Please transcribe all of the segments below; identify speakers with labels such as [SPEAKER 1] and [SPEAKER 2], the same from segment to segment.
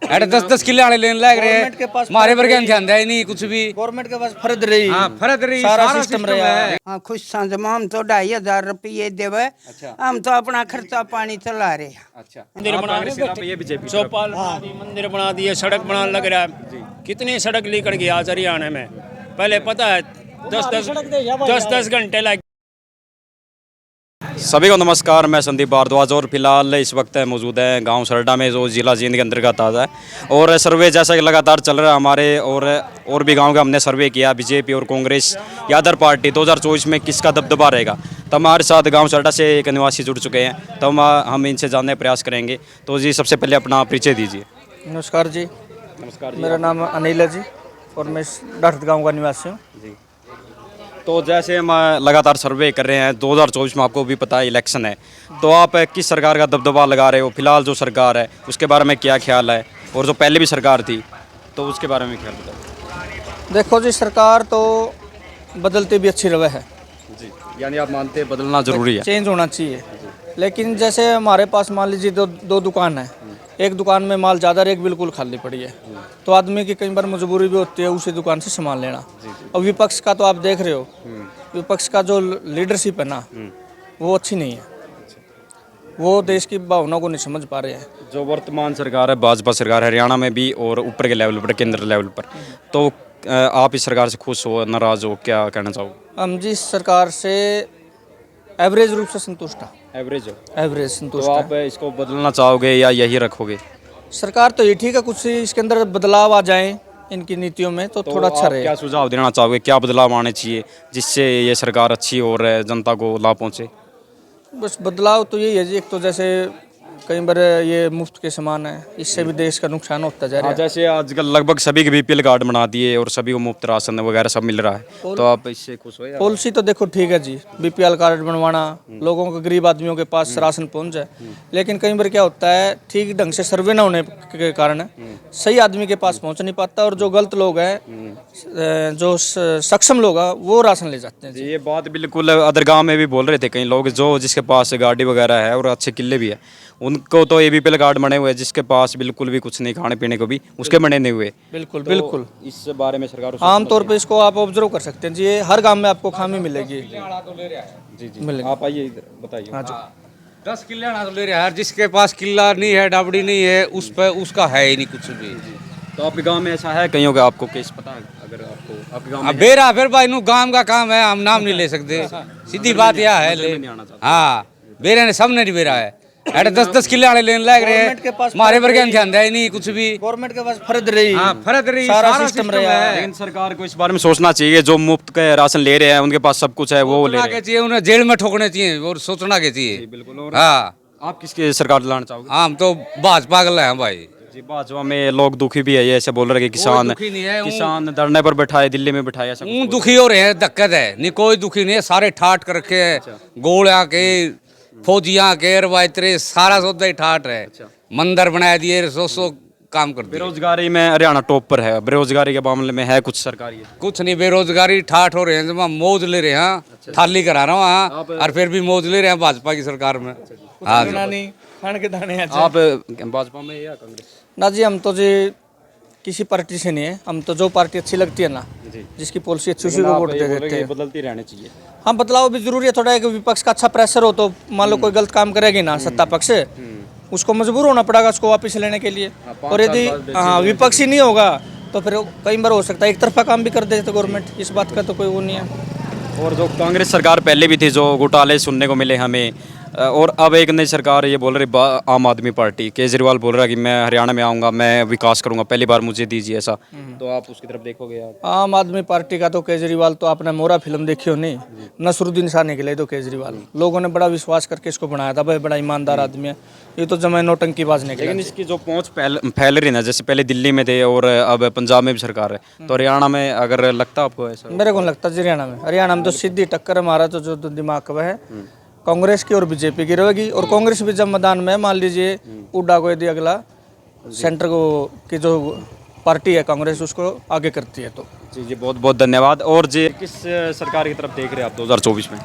[SPEAKER 1] अरे 10-10 किले आने लेने लग रहे हैं, हमारे वर्ग में ध्यान है नहीं कुछ भी।
[SPEAKER 2] गवर्नमेंट के पास फर्द रही,
[SPEAKER 1] फर्द रही,
[SPEAKER 2] सारा सिस्टम रहा है।
[SPEAKER 3] हाँ खुश संजमा हम तो 2,500 रुपये देवे। हम तो अपना खर्चा पानी चला रहे हैं।
[SPEAKER 1] अच्छा,
[SPEAKER 4] मंदिर बना दिए, चौपाल बना दी, मंदिर बना दिए, सड़क बनाने लग रहा है। कितनी सड़क लेकर गया आज हरियाणा में, पहले पता है 10-10 घंटे लग।
[SPEAKER 5] सभी को नमस्कार, मैं संदीप भारद्वाज और फिलहाल इस वक्त मौजूद है गांव सरडा में जो जिला जींद के अंतर्गत आता है। और सर्वे जैसा कि लगातार चल रहा है हमारे और भी गांव का हमने सर्वे किया, बीजेपी और कांग्रेस या अदर पार्टी 2024 में किसका दबदबा रहेगा। तो हमारे साथ गांव सरडा से एक निवासी जुड़ चुके हैं, तो हम इनसे जानने का प्रयास करेंगे। तो जी सबसे पहले अपना परिचय दीजिए।
[SPEAKER 2] नमस्कार जी।
[SPEAKER 5] नमस्कार जी।
[SPEAKER 2] मेरा नाम अनिल है जी और मैं डाठत गाँव का निवासी हूँ
[SPEAKER 5] जी। तो जैसे हम लगातार सर्वे कर रहे हैं, 2024 में आपको भी पता है इलेक्शन है, तो आप किस सरकार का दबदबा लगा रहे हो? फिलहाल जो सरकार है उसके बारे में क्या ख्याल है, और जो पहले भी सरकार थी तो उसके बारे में ख्याल बताओ।
[SPEAKER 2] देखो जी, सरकार तो बदलती भी अच्छी रवे है
[SPEAKER 5] जी, यानी आप मानते हैं बदलना ज़रूरी है,
[SPEAKER 2] चेंज होना चाहिए। लेकिन जैसे हमारे पास मान लीजिए दो दुकान है, एक दुकान में माल ज़्यादा और एक बिल्कुल खाली पड़ी है, तो आदमी की कई बार मजबूरी भी होती है उसी दुकान से सामान लेना। और विपक्ष का तो आप देख रहे हो, विपक्ष का जो लीडरशिप है ना वो अच्छी नहीं है, वो देश की भावना को नहीं समझ पा रहे हैं।
[SPEAKER 5] जो वर्तमान सरकार है भाजपा सरकार हरियाणा में भी और ऊपर के लेवल पर, केंद्र लेवल पर, तो आप इस सरकार से खुश हो, नाराज़ हो, क्या कहना चाहोगे?
[SPEAKER 2] हम जी इस सरकार से एवरेज रूप से संतुष्ट है।
[SPEAKER 5] एवरेज हो?
[SPEAKER 2] एवरेज संतुष्ट
[SPEAKER 5] तो
[SPEAKER 2] है।
[SPEAKER 5] आप इसको बदलना चाहोगे या यही रखोगे?
[SPEAKER 2] सरकार तो ये ठीक है, कुछ इसके अंदर बदलाव आ जाए इनकी नीतियों में तो थोड़ा अच्छा
[SPEAKER 5] आप
[SPEAKER 2] रहे।
[SPEAKER 5] क्या सुझाव देना चाहोगे, क्या बदलाव आने चाहिए जिससे ये सरकार अच्छी और जनता को लाभ पहुँचे?
[SPEAKER 2] बस बदलाव तो यही है जी, एक तो जैसे कई बार ये मुफ्त के सामान है, इससे भी देश का नुकसान होता जा रहा है।
[SPEAKER 5] जैसे आजकल लगभग सभी के बीपीएल कार्ड बना दिए और सभी को मुफ्त राशन वगैरह सब मिल रहा है, तो आप इससे खुश हो?
[SPEAKER 2] पॉलिसी तो देखो ठीक है जी, बीपीएल कार्ड बनवाना, लोगों को, गरीब आदमियों के पास राशन पहुंच जाए। लेकिन कई बार क्या होता है, ठीक ढंग से सर्वे न होने के कारण सही आदमी के पास पहुंच नहीं पाता, और जो गलत लोग हैं, जो सक्षम लोग हैं, वो राशन ले जाते हैं।
[SPEAKER 5] ये बात बिल्कुल अदर गांव में भी बोल रहे थे कई लोग, जो जिसके पास गाड़ी वगैरह है और अच्छे किले भी है, उनको तो ये बीपीएल कार्ड बने हुए हैं, जिसके पास बिल्कुल भी कुछ नहीं, खाने पीने को भी उसके बने नहीं हुए।
[SPEAKER 2] बिल्कुल
[SPEAKER 5] तो
[SPEAKER 2] बिल्कुल।
[SPEAKER 5] इस बारे में सरकार
[SPEAKER 2] आमतौर पर इसको आप ऑब्जर्व कर सकते हैं जी, ये हर गांव में आपको खामी मिलेगी।
[SPEAKER 5] जी जी, आप आइए इधर बताइए।
[SPEAKER 2] हाँ जी।
[SPEAKER 1] 10 किले आना तो ले रहा है, जिसके पास किला नहीं है, डाबड़ी नहीं है, उस पर उसका है ही नहीं कुछ भी।
[SPEAKER 5] तो आपके गांव में ऐसा है, कहीं होगा आपको केस पता है? अगर आपको आपके गांव में
[SPEAKER 1] बेरा फिर भाई नु गांव का काम है, हम नाम नहीं ले सकते, सीधी बात यह है। हाँ, बेरे ने सबने नहीं बेरा है। अरे 10-10 किले आने लेने लग रहे हैं, हमारे वर्ग में ध्यान है नहीं कुछ भी।
[SPEAKER 2] गवर्नमेंट के पास फर्द रही,
[SPEAKER 1] फर्द रही,
[SPEAKER 2] सारा सिस्टम रहा है।
[SPEAKER 5] लेकिन सरकार को इस बारे में सोचना चाहिए, जो मुफ्त के राशन ले रहे हैं उनके पास सब कुछ है, वो ले रहे हैं।
[SPEAKER 1] चाहिए उन्हें जेल में ठोकने चाहिए और सोचना के चाहिए।
[SPEAKER 5] बिल्कुल।
[SPEAKER 1] हाँ,
[SPEAKER 5] आप किसके सरकार लाना चाहोगे?
[SPEAKER 1] हम तो भाजपा के हैं भाई
[SPEAKER 5] जी। भाजपा में लोग दुखी भी है, ये ऐसे बोल रहे हैं कि किसान धरने पर बैठाए, दिल्ली में बैठाए, ऐसा कुछ
[SPEAKER 1] दुखी हो रहे हैं, दिक्कत है नहीं, कोई दुखी नहीं है, सारे ठाट कर रखे हैं, गोलियां के, फौजियां के, रवायतरे, सारा सौदा ही ठाट है। मंदिर बना दिए, सौ काम कर दिए।
[SPEAKER 5] बेरोजगारी में हरियाणा टॉप पर है, बेरोजगारी के मामले में है कुछ सरकारी?
[SPEAKER 1] कुछ नहीं, बेरोजगारी ठाट हो रहे हैं, जब मौज ले रहे हैं, थाली करा रहा हूँ हाँ, और फिर भी मौज ले रहे हैं भाजपा की सरकार में। हाँ
[SPEAKER 2] नहीं खाने के दाने हैं।
[SPEAKER 5] आप भाजपा में या कांग्रेस?
[SPEAKER 2] ना जी, हम तो जी किसी पार्टी से नहीं है, हम तो जो पार्टी अच्छी लगती है ना, जिसकी पॉलिसी अच्छी उसी को वोट दे देते हैं।
[SPEAKER 5] बदलती रहनी चाहिए।
[SPEAKER 2] हाँ, बदलाव भी जरूरी है थोड़ा, एक विपक्ष का अच्छा प्रेशर हो तो मान लो कोई गलत काम करेगी ना सत्ता पक्ष से, उसको मजबूर होना पड़ेगा उसको वापस लेने के लिए। और यदि विपक्ष ही नहीं होगा तो फिर कई बार हो सकता है एक तरफा काम भी कर देते गवर्नमेंट, इस बात का तो कोई वो नहीं है।
[SPEAKER 5] और जो कांग्रेस सरकार पहले भी थी, जो घोटाले सुनने को मिले हमें, और अब एक नई सरकार ये बोल रही, आम आदमी पार्टी, केजरीवाल बोल रहा है कि मैं हरियाणा में आऊँगा, मैं विकास करूँगा, पहली बार मुझे दीजिए ऐसा, तो आप उसकी तरफ देखोगे? आप
[SPEAKER 2] आम आदमी पार्टी का तो केजरीवाल तो आपने मोरा फिल्म देखी हो नहीं, नसरुद्दीन शाह निकले तो केजरीवाल, लोगों ने बड़ा विश्वास करके इसको बनाया था, भाई बड़ा ईमानदार आदमी है, ये तो जमा नौटंकीबाज निकले।
[SPEAKER 5] लेकिन इसकी जो पहुँच फैल रही ना, जैसे पहले दिल्ली में थे और अब पंजाब में भी सरकार है, तो हरियाणा में अगर लगता आपको ऐसा?
[SPEAKER 2] मेरे को लगता है हरियाणा में तो सीधी टक्कर हमारा तो जो दिमाग का है कांग्रेस की और बीजेपी की रहेगी। और कांग्रेस भी जब मैदान में मान लीजिए उड्डा को यदि अगला सेंटर को की जो पार्टी है कांग्रेस उसको आगे करती है तो।
[SPEAKER 5] जी, बहुत बहुत धन्यवाद। और जी किस सरकार की तरफ देख रहे हैं आप 2024 में?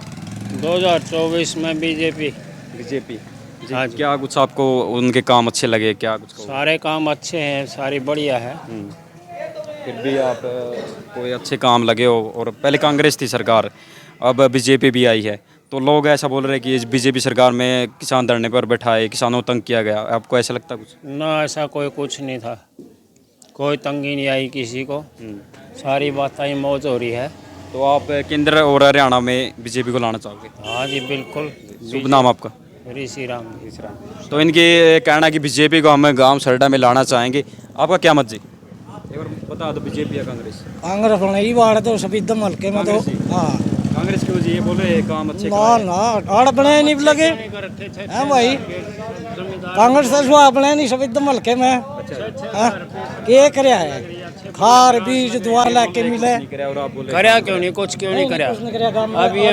[SPEAKER 4] 2024 में बीजेपी। हाँ जी।
[SPEAKER 5] क्या कुछ आपको उनके काम अच्छे लगे, क्या कुछ कहो?
[SPEAKER 4] सारे काम अच्छे हैं, सारी बढ़िया है।
[SPEAKER 5] फिर भी आप कोई अच्छे काम लगे हो, और पहले कांग्रेस थी सरकार, अब बीजेपी भी आई है, तो लोग ऐसा बोल रहे हैं कि इस बीजेपी सरकार में किसान धरने पर बैठाए, किसानों को तंग किया गया, आपको ऐसा लगता है कुछ?
[SPEAKER 4] ना ऐसा कोई कुछ नहीं था, कोई तंगी नहीं आई किसी को, सारी बातें मौज हो रही है।
[SPEAKER 5] तो आप केंद्र और हरियाणा में बीजेपी को लाना चाहोगे?
[SPEAKER 4] हाँ जी बिल्कुल।
[SPEAKER 5] शुभ नाम आपका?
[SPEAKER 4] ऋषि राम।
[SPEAKER 5] तो इनकी कहना है कि बीजेपी को हम गांव सरडा में लाना चाहेंगे, आपका क्या मत जी? एक बार बता दो, बीजेपी या कांग्रेस?
[SPEAKER 6] कांग्रेस बनाई बाढ़ तो सभी दम हल्के में तो हाँ
[SPEAKER 5] कांग्रेस क्यों जी? ये बोले काम अच्छे
[SPEAKER 6] ना ना आड़ बने नहीं लगे हैं भाई, कांग्रेस तो सुहा बने नहीं सभी दम हल्के में हाँ? के करया है खार बीज दुआ लेके मिले
[SPEAKER 5] और आप बोले
[SPEAKER 4] करया क्यों नहीं, कुछ क्यों नहीं करया।
[SPEAKER 6] कुछ नहीं करया काम
[SPEAKER 4] अब ये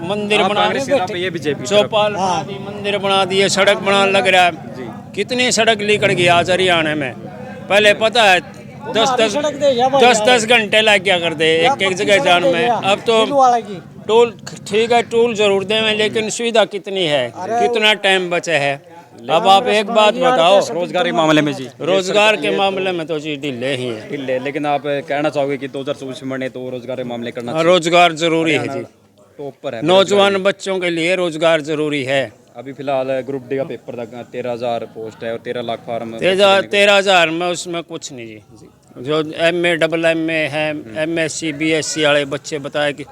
[SPEAKER 4] मंदिर बना
[SPEAKER 5] कांग्रेस के नाम पे ये बीजेपी
[SPEAKER 4] चौपाल बना दी, मंदिर बना दिए, सड़क बनाने लग रहा है। कितनी सड़क निकल गई आज हरियाणा में, पहले पता है 10 घंटे लग गया करते एक एक जगह जाने में। अब तो टोल ठीक है, टोल जरूर दें, लेकिन सुविधा कितनी है, कितना टाइम बचे है। अब आप एक बात बताओ,
[SPEAKER 5] रोजगार के मामले में जी,
[SPEAKER 4] रोजगार के मामले में तो जी ढीले ही है।
[SPEAKER 5] ढीले, लेकिन आप कहना चाहोगे कि 2024 में बने तो रोजगार के मामले करना चाहिए?
[SPEAKER 4] रोजगार जरूरी है जी,
[SPEAKER 5] तो ऊपर है
[SPEAKER 4] नौजवान बच्चों के लिए रोजगार जरूरी है।
[SPEAKER 5] अभी फिलहाल ग्रुप डी का पेपर तक 13,000 पोस्ट है और 13 लाख फार्म।
[SPEAKER 4] 13,000 में उसमें कुछ नहीं जी। जो MA डबल MA है, MSc BSc वाले बच्चे बताए कि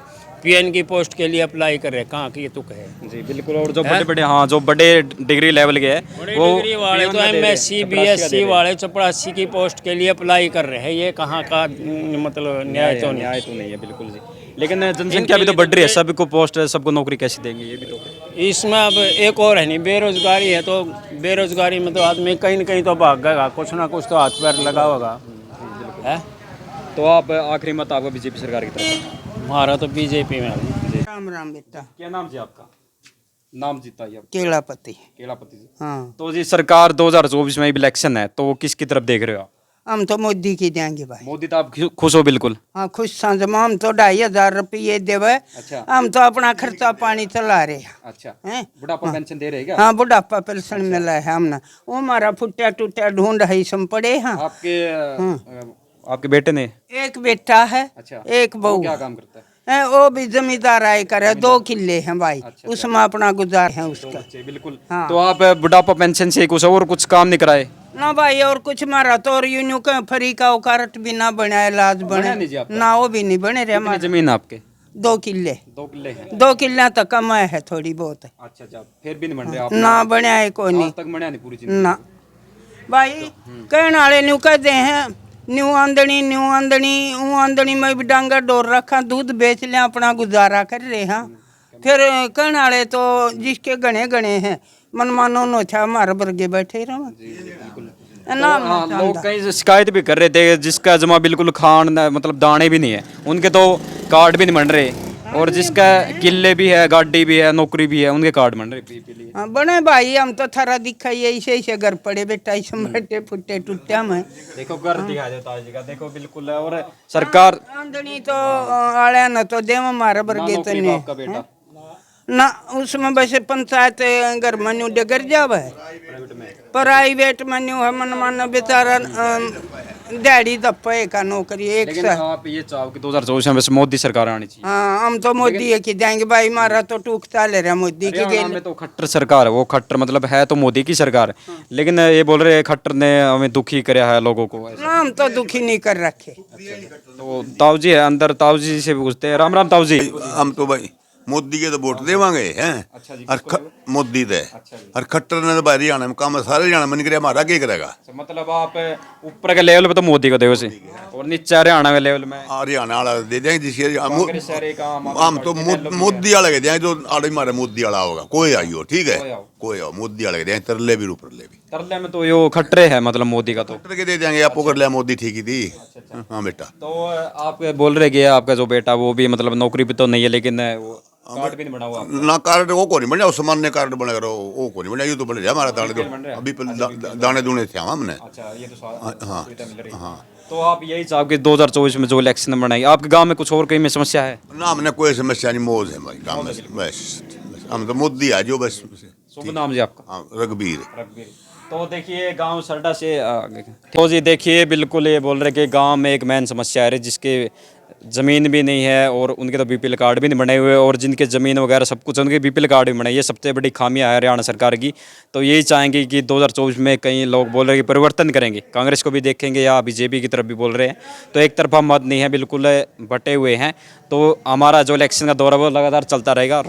[SPEAKER 4] PN की पोस्ट के लिए अप्लाई कर रहे हैं, कहाँ की ये तुक है
[SPEAKER 5] जी बिल्कुल। और जो बड़े बड़े, हाँ जो बड़े डिग्री लेवल के हैं वो
[SPEAKER 4] डिग्री वाले तो MSc BSc वाले चपरासी की पोस्ट के लिए अप्लाई कर रहे हैं, ये कहाँ का मतलब न्याय तो
[SPEAKER 5] नहीं है बिल्कुल जी। लेकिन जनसंख्या भी तो बढ़ रही है, सबको पोस्ट है, सबको नौकरी कैसे देंगे, ये भी तो
[SPEAKER 4] इसमें अब एक और है नहीं, बेरोजगारी है, तो बेरोजगारी में तो आदमी कहीं न कहीं तो भागेगा, कुछ ना कुछ तो हाथ पैर लगा होगा है।
[SPEAKER 5] तो आप आखिरी मत आपका बीजेपी सरकार की तरफ?
[SPEAKER 4] हमारा तो बीजेपी में है।
[SPEAKER 3] राम राम बेटा।
[SPEAKER 5] क्या नाम जी आपका? नाम जीता ही
[SPEAKER 3] केलापति।
[SPEAKER 5] केलापति जी।
[SPEAKER 3] हाँ
[SPEAKER 5] तो जी सरकार 2024 में इलेक्शन है, तो किसकी तरफ देख रहे हो आप?
[SPEAKER 3] हम तो मोदी की देंगे भाई।
[SPEAKER 5] मोदी तो आप खुश हो बिल्कुल?
[SPEAKER 3] हाँ खुश समझ, हम तो 2,500 रुपये देवे,
[SPEAKER 5] अच्छा।
[SPEAKER 3] हम तो अपना खर्चा पानी चला रहे हैं।
[SPEAKER 5] अच्छा,
[SPEAKER 3] हैं?
[SPEAKER 5] बुढ़ापा पेंशन दे रहे हैं क्या?
[SPEAKER 3] हाँ बुढ़ापा पेंशन मिला है हमने, वो हमारा फुट्टा टूटा ढूंढ है सम पड़े। हाँ
[SPEAKER 5] आपके बेटे ने?
[SPEAKER 3] एक बेटा है,
[SPEAKER 5] अच्छा।
[SPEAKER 3] एक बहू
[SPEAKER 5] क्या काम करता है?
[SPEAKER 3] है, वो भी जमींदार आय करे, 2 किले हैं भाई, उसमें अपना गुजार है उसका।
[SPEAKER 5] बिल्कुल।
[SPEAKER 3] हाँ।
[SPEAKER 5] तो आप बुढ़ापा पेंशन से कुछ और कुछ काम नहीं कराए?
[SPEAKER 3] ना भाई और कुछ मारा तो और यूं का फ्री का औकारत भी ना बनाए, इलाज
[SPEAKER 5] नहीं जी
[SPEAKER 3] बने
[SPEAKER 5] आपका?
[SPEAKER 3] ना, वो भी नहीं बने रे
[SPEAKER 5] कितनी
[SPEAKER 3] हमारे।
[SPEAKER 5] जमीन आपके?
[SPEAKER 3] 2 किले।
[SPEAKER 5] 2 किले हैं।
[SPEAKER 3] 2 किले तक कमाए है, थोड़ी बहुत है।
[SPEAKER 5] अच्छा अच्छा, फिर भी नहीं बन रहे आप?
[SPEAKER 3] ना बने है कोई नहीं
[SPEAKER 5] आज तक बना नहीं पूरी जिंदगी?
[SPEAKER 3] ना भाई, कहने वाले न्यू कहते हैं न्यू आंदनी ऊ आंदनी में भी डांगा डोर रखा, दूध बेच लें, अपना गुजारा कर रहे हैं। फिर कहने वाले तो जिसके गणे गणे हैं मनमानो नो था, हमारे वर्गे बैठे रहो ना।
[SPEAKER 5] हाँ, लोग कई शिकायत भी कर रहे थे, जिसका जमा बिल्कुल खान मतलब दाने भी नहीं है, उनके तो कार्ड भी नहीं बन रहे, और जिसका किले भी है, गाड़ी भी है, नौकरी भी है, उनके कार्ड बन रहे पी लिए।
[SPEAKER 3] हाँ बने भाई, हम तो थारा दिखाइए ऐसे घर पड़े बेटा, ऐसे बैठे फुटे टूटा में।
[SPEAKER 5] देखो घर दिखा देता जी का, देखो बिल्कुल है। और सरकार
[SPEAKER 3] आंदनी तो आले न तो देव हमारे वर्गे तो नहीं
[SPEAKER 5] आपका बेटा
[SPEAKER 3] ना, उसमें वैसे पंचायत घर मनु डगर जावे, प्राइवेट मनु है मन मन बेचारा दिहाड़ी दप्पे का नौकरी एक
[SPEAKER 5] लेकिन
[SPEAKER 3] से।
[SPEAKER 5] आप ये चाहो कि 2024 में बस मोदी सरकार आनी चाहिए?
[SPEAKER 3] हाँ हम तो मोदी की देंगे भाई, हमारा तो टूकता ले रहा मोदी की
[SPEAKER 5] हरियाणा में तो खट्टर सरकार है, वो खट्टर मतलब है तो मोदी की सरकार, लेकिन ये बोल रहे हैं खट्टर ने हमें दुखी कराया है लोगों को।
[SPEAKER 3] ना हम तो दुखी नहीं कर रखे।
[SPEAKER 5] तो ताऊ जी है अंदर, ताऊ जी से पूछते हैं। राम राम ताऊ जी।
[SPEAKER 7] हम तो भाई मोदी के तो वोट देवांगे हैं, और मोदी दे और खट्टर ने तो भाई हरियाणा में काम सारे हरियाणा में नहीं करे, हमारा क्या करेगा?
[SPEAKER 5] मतलब आप ऊपर के लेवल पे तो मोदी को देव से, और नीचे हरियाणा के लेवल में
[SPEAKER 7] हरियाणा वाला दे देंगे जिसके हम तो मोदी वाला के देंगे, जो आड़े हमारे मोदी वाला होगा, कोई आई हो ठीक है, कोई आओ मोदी वाले के देंगे, तरले भी ऊपर ले भी।
[SPEAKER 5] तरले में तो यो खट्टरे है मतलब मोदी का, तो
[SPEAKER 7] खट्टर के दे देंगे, आपको कर लिया मोदी ठीक ही थी। हाँ बेटा।
[SPEAKER 5] तो आप बोल रहे कि आपका जो बेटा वो भी मतलब नौकरी पे तो नहीं है, लेकिन वो कार्ड भी नहीं बना हुआ?
[SPEAKER 7] ना कार्ड वो को नहीं बना, उस सामान्य कार्ड बना करो, वो को नहीं बना, ये तो बन रहा हमारा दाने दो अभी दाने दूने थे हमने।
[SPEAKER 5] अच्छा, ये तो
[SPEAKER 7] हाँ
[SPEAKER 5] सुविधा मिल रही है।
[SPEAKER 7] हाँ।
[SPEAKER 5] तो आप यही चाहो कि 2024 में जो इलेक्शन बनाएंगे, आपके गांव में कुछ और कहीं में समस्या है?
[SPEAKER 7] ना हमने कोई समस्या नहीं, मौज है भाई गाँव में, बस हम तो मोदी आ जो बस
[SPEAKER 5] शुभ नाम जी आपका?
[SPEAKER 7] हाँ रघबीर।
[SPEAKER 5] तो देखिए गांव सरडा से तो जी देखिए बिल्कुल ये बोल रहे कि गांव में एक मेन समस्या है जिसके ज़मीन भी नहीं है और उनके तो बीपीएल कार्ड भी नहीं बने हुए और जिनके ज़मीन वगैरह सब कुछ उनके बीपीएल कार्ड भी बने, ये सबसे बड़ी खामियां है हरियाणा सरकार की। तो यही चाहेंगे कि 2024 में कई लोग बोल रहे हैं कि परिवर्तन करेंगे, कांग्रेस को भी देखेंगे या बीजेपी की तरफ भी बोल रहे हैं। तो एक तरफा मत नहीं है, बिल्कुल बटे हुए हैं। तो हमारा जो इलेक्शन का दौर है वो लगातार चलता रहेगा।